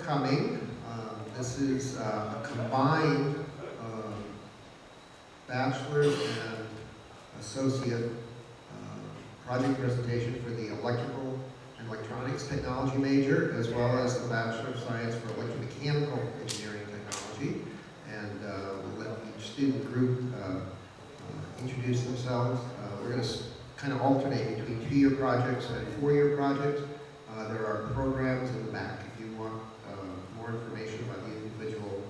coming. This is a combined bachelor's and associate project presentation for the electrical and electronics technology major, as well as the Bachelor of Science for electromechanical engineering technology. And we'll let each student group introduce themselves. We're going to kind of alternate between 2-year projects and 4-year projects. There are programs in the back if you want more information about the individual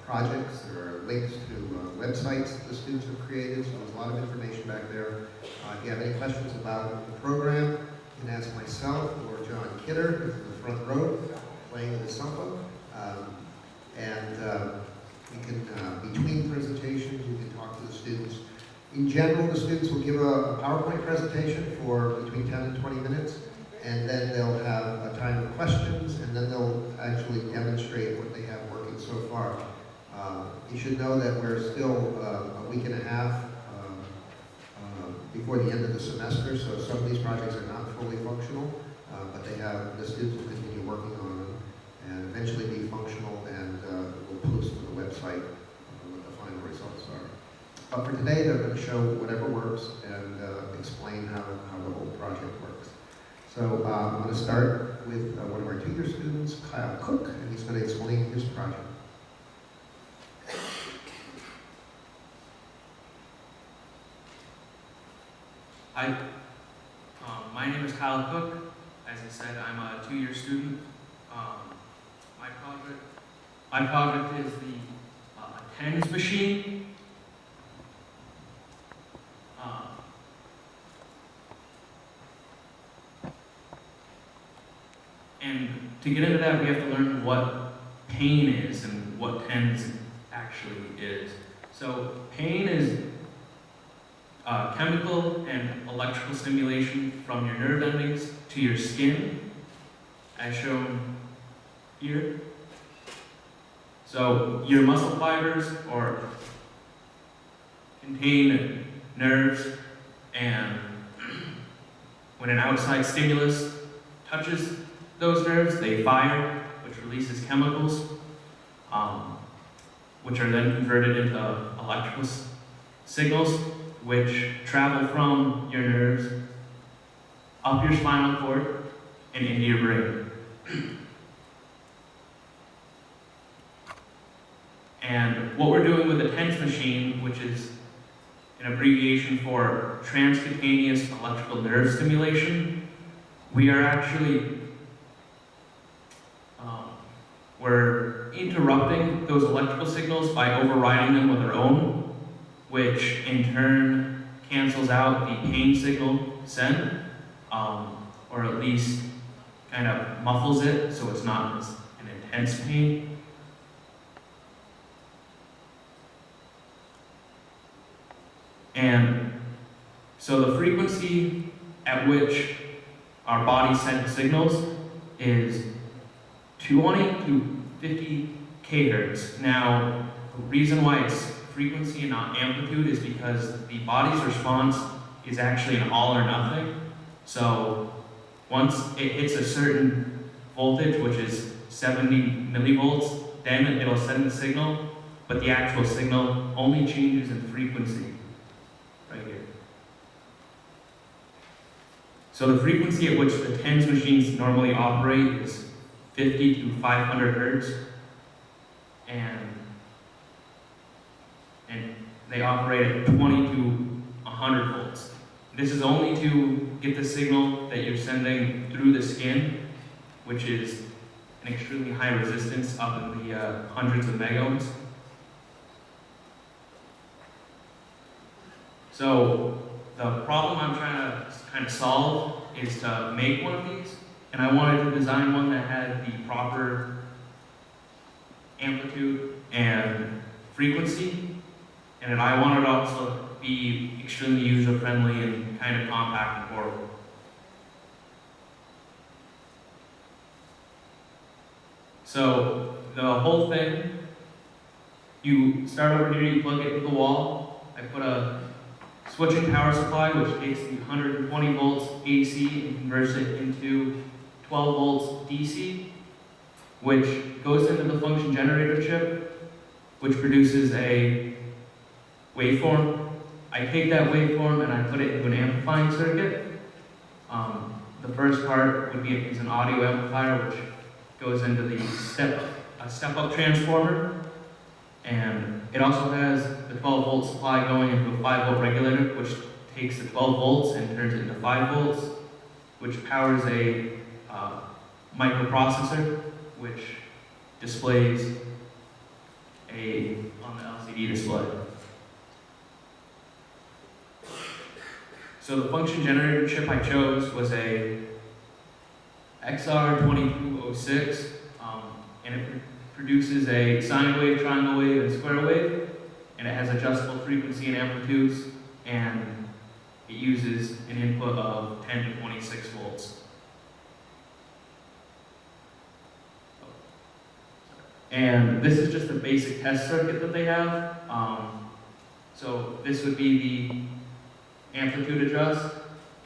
projects. There are links to websites that the students have created, so there's a lot of information back there. If you have any questions about the program, you can ask myself or John Kidder, who's in the front row, playing the cell phone. You can, between presentations, you can talk to the students. In general, the students will give a PowerPoint presentation for between 10 and 20 minutes, and then they'll have a time of questions, and then they'll actually demonstrate what they have working so far. You should know that we're still a week and a half before the end of the semester, so some of these projects are not fully functional, but the students will continue working on them and eventually be functional, and we'll post to the website what the final results are. But for today, they're going to show whatever works and explain how the whole project works. So I'm going to start with one of our 2-year students, Kyle Cooke, and he's going to explain his project. Hi, my name is Kyle Cooke. As I said, I'm a 2-year student. My project is the TENS machine. And to get into that, we have to learn what pain is and what TENS actually is. So pain is chemical and electrical stimulation from your nerve endings to your skin, as shown here. So your muscle fibers contain nerves, and when an outside stimulus touches those nerves, they fire, which releases chemicals, which are then converted into electrical signals, which travel from your nerves up your spinal cord and into your brain. And what we're doing with the TENS machine, which is an abbreviation for transcutaneous electrical nerve stimulation, we are actually we're interrupting those electrical signals by overriding them with our own, which in turn cancels out the pain signal sent, or at least kind of muffles it so it's not an intense pain. And so the frequency at which our body sends signals is 20 to 50 kHz. Now, the reason why it's frequency and not amplitude is because the body's response is actually an all or nothing. So once it hits a certain voltage, which is 70 millivolts, then it'll send the signal, but the actual signal only changes in frequency, right here. So the frequency at which the TENS machines normally operate is 50 to 500 hertz, and they operate at 20 to 100 volts. This is only to get the signal that you're sending through the skin, which is an extremely high resistance, up in the hundreds of megohms. So the problem I'm trying to kind of solve is to make one of these, and I wanted to design one that had the proper amplitude and frequency, and I wanted to also be extremely user-friendly and kind of compact and portable. So the whole thing, you start over here, you plug it into the wall. I put a switching power supply, which takes the 120 volts AC and converts it into 12 volts DC. which goes into the function generator chip, which produces a waveform. I take that waveform and I put it into an amplifying circuit. The first part is an audio amplifier, which goes into the step-up transformer, and it also has the 12-volt supply going into a 5-volt regulator, which takes the 12 volts and turns it into 5 volts, which powers a microprocessor, which displays on the LCD display. So the function generator chip I chose was a XR2206, and it produces a sine wave, triangle wave, and square wave, and it has adjustable frequency and amplitudes, and it uses an input of 10 to 26 volts. And this is just a basic test circuit that they have. So this would be the amplitude adjust,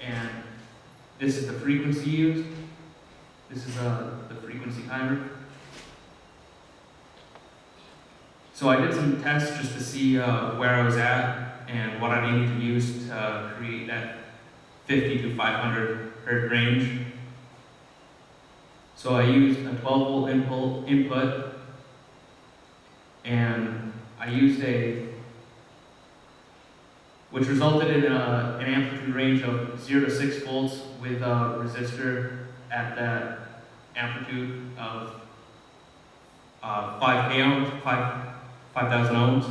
and this is the frequency used. This is the frequency timer. So I did some tests just to see where I was at and what I needed to use to create that 50 to 500 hertz range. So I used a 12-volt input, and I used which resulted in an amplitude range of 0 to 6 volts with a resistor at that amplitude of 5,000 ohms.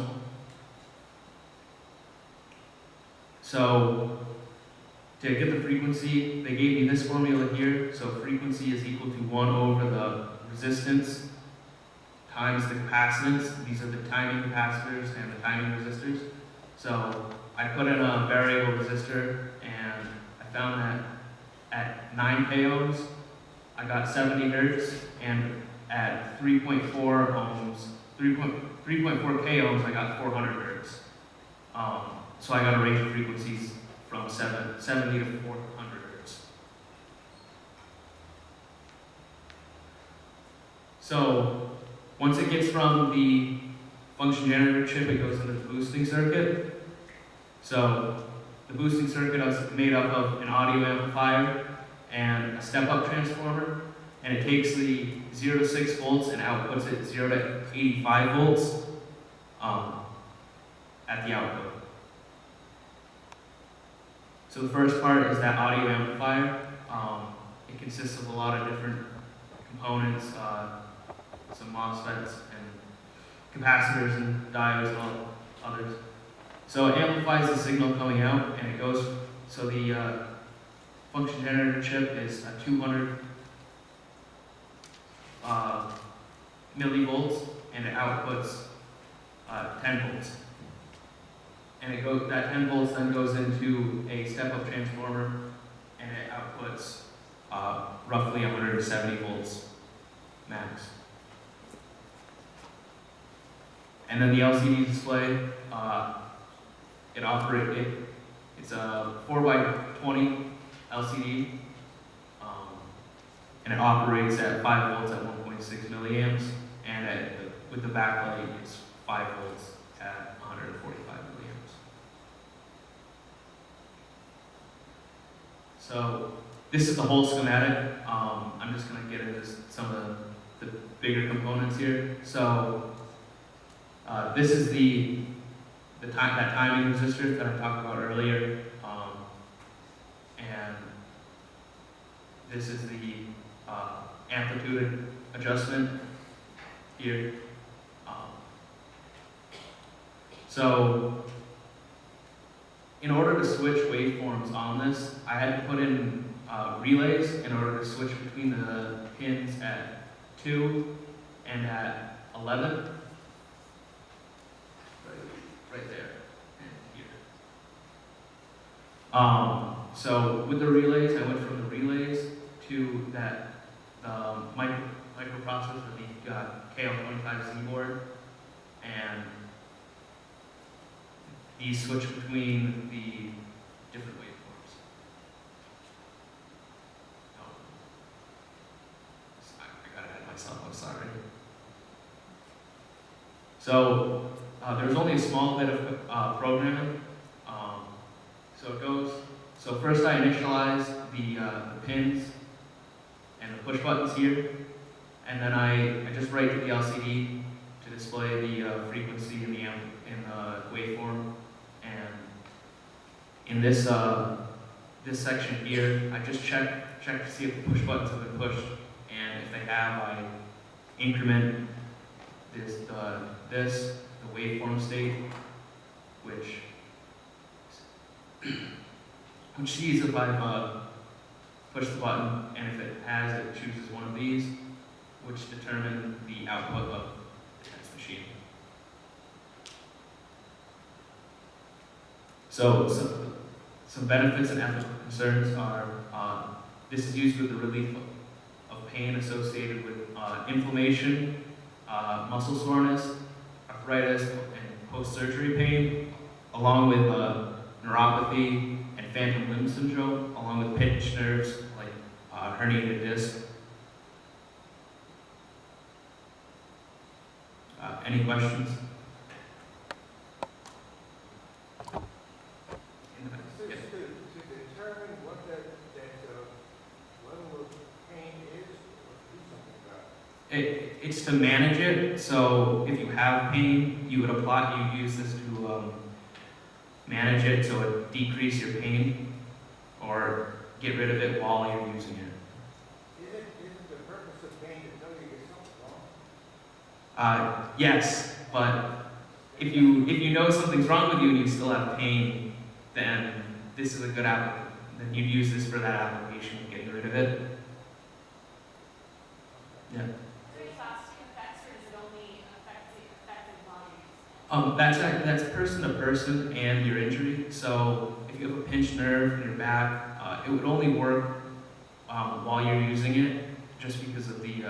So to get the frequency, they gave me this formula here. So frequency is equal to 1 over the resistance times the capacitance. These are the timing capacitors and the timing resistors. So I put in a variable resistor, and I found that at 9 k ohms, I got 70 hertz, and at 3.4 ohms, 3.4 k ohms, I got 400 hertz. So I got a range of frequencies from 70 to 400 hertz. So once it gets from the function generator chip, it goes into the boosting circuit. So the boosting circuit is made up of an audio amplifier and a step-up transformer, and it takes the 0 to 6 volts and outputs it 0 to 85 volts at the output. So the first part is that audio amplifier. It consists of a lot of different components, some MOSFETs and capacitors and diodes and all others. So it amplifies the signal coming out, and it goes, so the function generator chip is 200 millivolts, and it outputs 10 volts. And that 10 volts then goes into a step-up transformer, and it outputs roughly 170 volts max. And then the LCD display, it's a 4x20 LCD, and it operates at 5 volts at 1.6 milliamps, and with the backlight, it's 5 volts at 145 milliamps. So this is the whole schematic. I'm just going to get into some of the bigger components here. So this is that timing resistor that I talked about earlier, and this is the amplitude adjustment here. So in order to switch waveforms on this, I had to put in relays in order to switch between the pins at 2 and at 11. Right there and here. So with the relays, I went from the relays to the microprocessor, the KL25Z board, and these switch between the different waveforms. I got ahead of myself, I'm sorry. So there's only a small bit of programming. So it goes, so first I initialize the pins and the push buttons here, and then I just write to the LCD to display the frequency in the waveform. And in this this section here, I just check to see if the push buttons have been pushed, and if they have, I increment the waveform state, which sees if I've pushed the button, and if it has, it chooses one of these, which determine the output of the test machine. So some benefits and ethical concerns are this is used with the relief of pain associated with inflammation, muscle soreness, arthritis, and post-surgery pain, along with neuropathy and phantom limb syndrome, along with pinched nerves like herniated disc. Any questions? To determine what that level of pain is, or to do something about it. It's to manage it. So if you have pain, you use this to manage it, so it decrease your pain or get rid of it while you're using it. Isn't the purpose of pain to tell you there's something wrong? Yes, but if you know something's wrong with you and you still have pain, then this is a good app. Then you'd use this for that application, getting rid of it. Yeah. Is there lasting effects, or does it only affect the affected body? That's person to person and your injury. So if you have a pinched nerve in your back, it would only work while you're using it, just because of the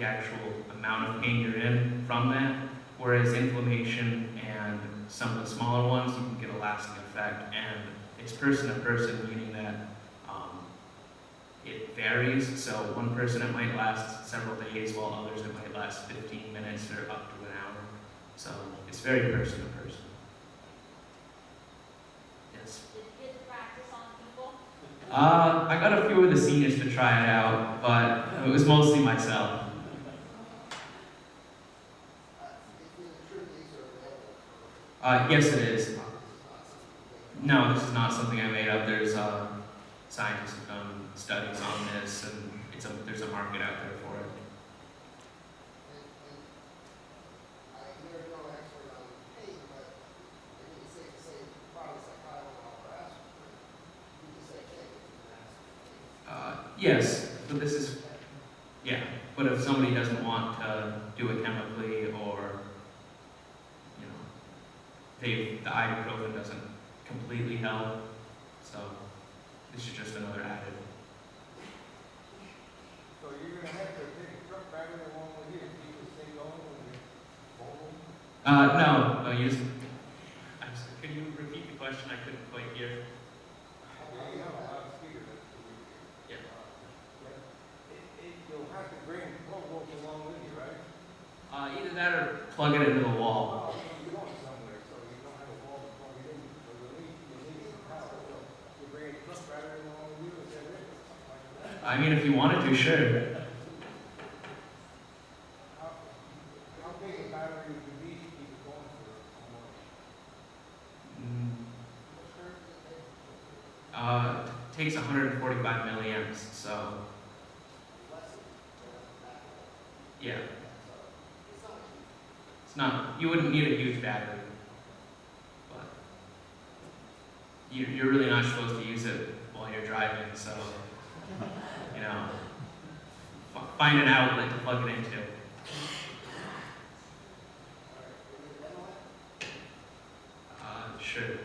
actual amount of pain you're in from that. Whereas inflammation and some of the smaller ones, you can get a lasting effect, and it's person to person, meaning that it varies. So one person it might last several days, while others it might last 15 minutes or up to an hour. So it's very person to person. Yes. Did you get to practice on people? I got a few of the seniors to try it out, but it was mostly myself. Yes, it is. No, this is not something I made up. There's scientists have done studies on this, and there's a market out there for it. You're no expert on pain, but I think it's safe to say products like Kyle and all are aspirin. You can say pain. Yes, but this is, yeah. But if somebody doesn't want to do it chemically, or the ibuprofen doesn't completely help, so this is just another added. So you're going to have to take a truck battery along with you to keep this thing going when you're mobile? No, you just. Could you repeat the question? I couldn't quite hear. Yeah, you have a lot of speakers. Yeah. You'll have to bring 12 volts along with you, right? Either that or plug it into the wall. Oh, you're going somewhere, so you don't have a wall to plug it in. So you need some power. So you bring a truck battery along with you, is that it? Something like that? I mean, if you wanted to, sure. How big a battery would you need to keep it going for a month? Takes 145 milliamps, so yeah. It's not. You wouldn't need a huge battery, but you're really not supposed to use it while you're driving. So find an outlet to plug it into. Sure.